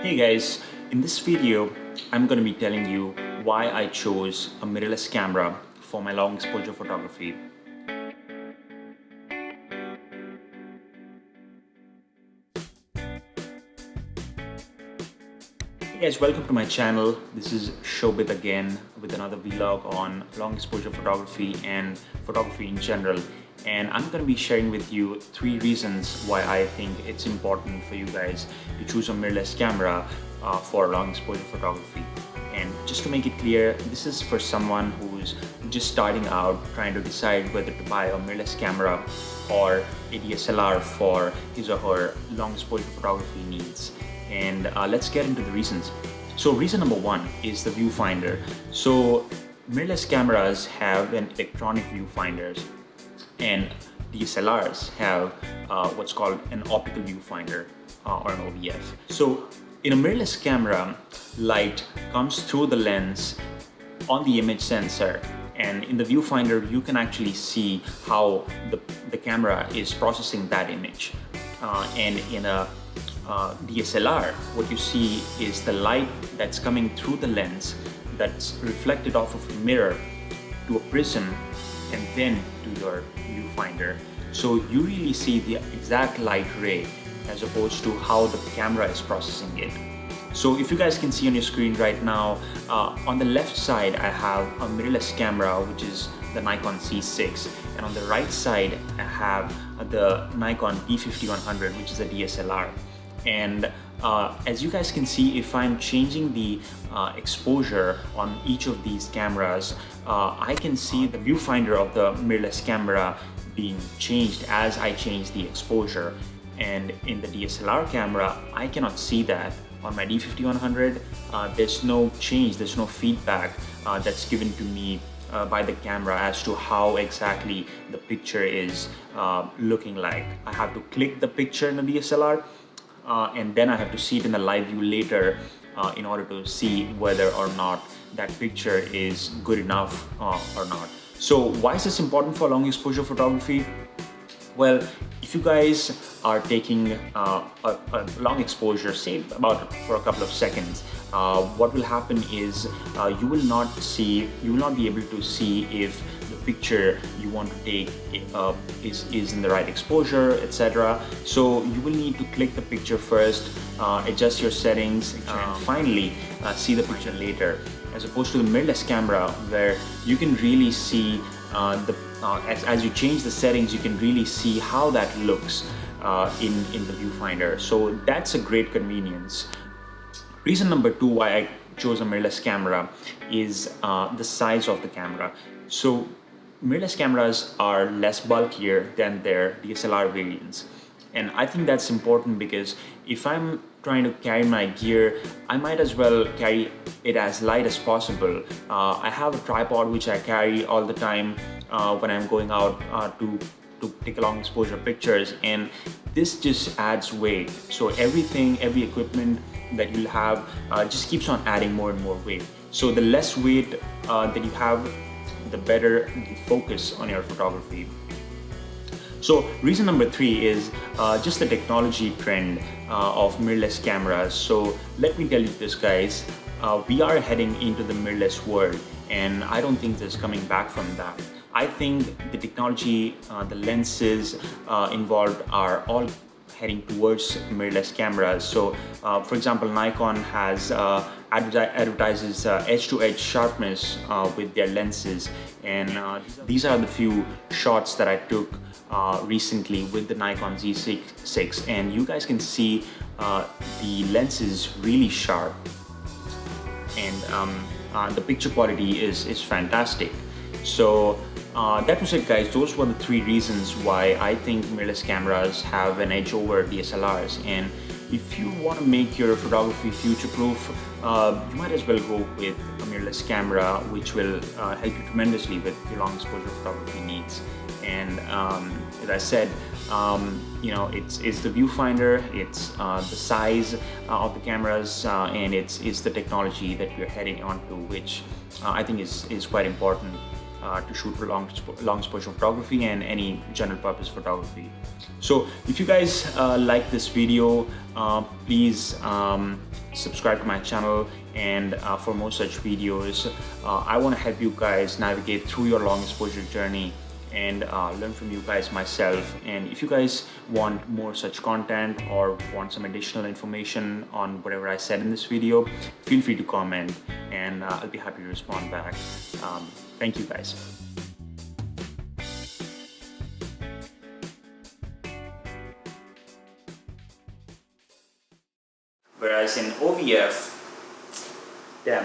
Hey guys, in this video I'm going to be telling you why I chose a mirrorless camera for my long exposure photography. Hey guys, welcome to my channel. This is Shobhit again with another vlog on long exposure photography and photography in general. And I'm going to be sharing with you 3 reasons why I think it's important for you guys to choose a mirrorless camera for long exposure photography. And just to make it clear, this is for someone who's just starting out trying to decide whether to buy a mirrorless camera or a DSLR for his or her long exposure photography needs. And let's get into the reasons. So reason number 1 is the viewfinder. So mirrorless cameras have an electronic viewfinders, and DSLRs have what's called an optical viewfinder or an OVF. So in a mirrorless camera, light comes through the lens on the image sensor, and in the viewfinder you can actually see how the camera is processing that image. And in a DSLR, what you see is the light that's coming through the lens that's reflected off of a mirror to a prism and then to your viewfinder. So you really see the exact light ray as opposed to how the camera is processing it. So if you guys can see on your screen right now, on the left side I have a mirrorless camera, which is the Nikon Z6, and on the right side I have the Nikon D5100, which is a DSLR. And as you guys can see, if I'm changing the exposure on each of these cameras, I can see the viewfinder of the mirrorless camera being changed as I change the exposure. And in the DSLR camera, I cannot see that. On my D5100, there's no change, there's no feedback that's given to me by the camera as to how exactly the picture is looking like. I have to click the picture in the DSLR, and then I have to see it in the live view later in order to see whether or not that picture is good enough or not. So why is this important for long exposure photography? Well, if you guys are taking a long exposure, say about for a couple of seconds, what will happen is you will not be able to see if the picture you want to take is in the right exposure, etc. So you will need to click the picture first, adjust your settings, and finally see the picture later, as opposed to the mirrorless camera where you can really see as you change the settings, you can really see how that looks in the viewfinder. So that's a great convenience. Reason number 2 why I chose a mirrorless camera is the size of the camera. So mirrorless cameras are less bulkier than their DSLR variants, and I think that's important because if I'm trying to carry my gear, I might as well carry it as light as possible. I have a tripod which I carry all the time when I'm going out to take long exposure pictures, and this just adds weight. So every equipment that you'll have just keeps on adding more and more weight. So the less weight that you have, the better the focus on your photography. So reason number 3 is just the technology trend of mirrorless cameras. So let me tell you this, guys, we are heading into the mirrorless world, and I don't think there's coming back from that. I think the technology, the lenses involved are all heading towards mirrorless cameras. So for example, Nikon has advertises edge-to-edge sharpness with their lenses, and these are the few shots that I took recently with the Nikon Z6, and you guys can see the lens is really sharp, and the picture quality is fantastic. So that was it, guys. Those were the 3 reasons why I think mirrorless cameras have an edge over DSLRs. And if you want to make your photography future-proof, you might as well go with a mirrorless camera, which will help you tremendously with your long exposure photography needs. And as I said, it's the viewfinder, it's the size of the cameras, and it's the technology that we're heading on to, which I think is quite important to shoot for long exposure photography and any general purpose photography. So if you guys like this video, please subscribe to my channel, and for more such videos. I want to help you guys navigate through your long exposure journey and learn from you guys myself. And if you guys want more such content or want some additional information on whatever I said in this video, feel free to comment and I'll be happy to respond back. Thank you guys. Whereas in OVF, damn,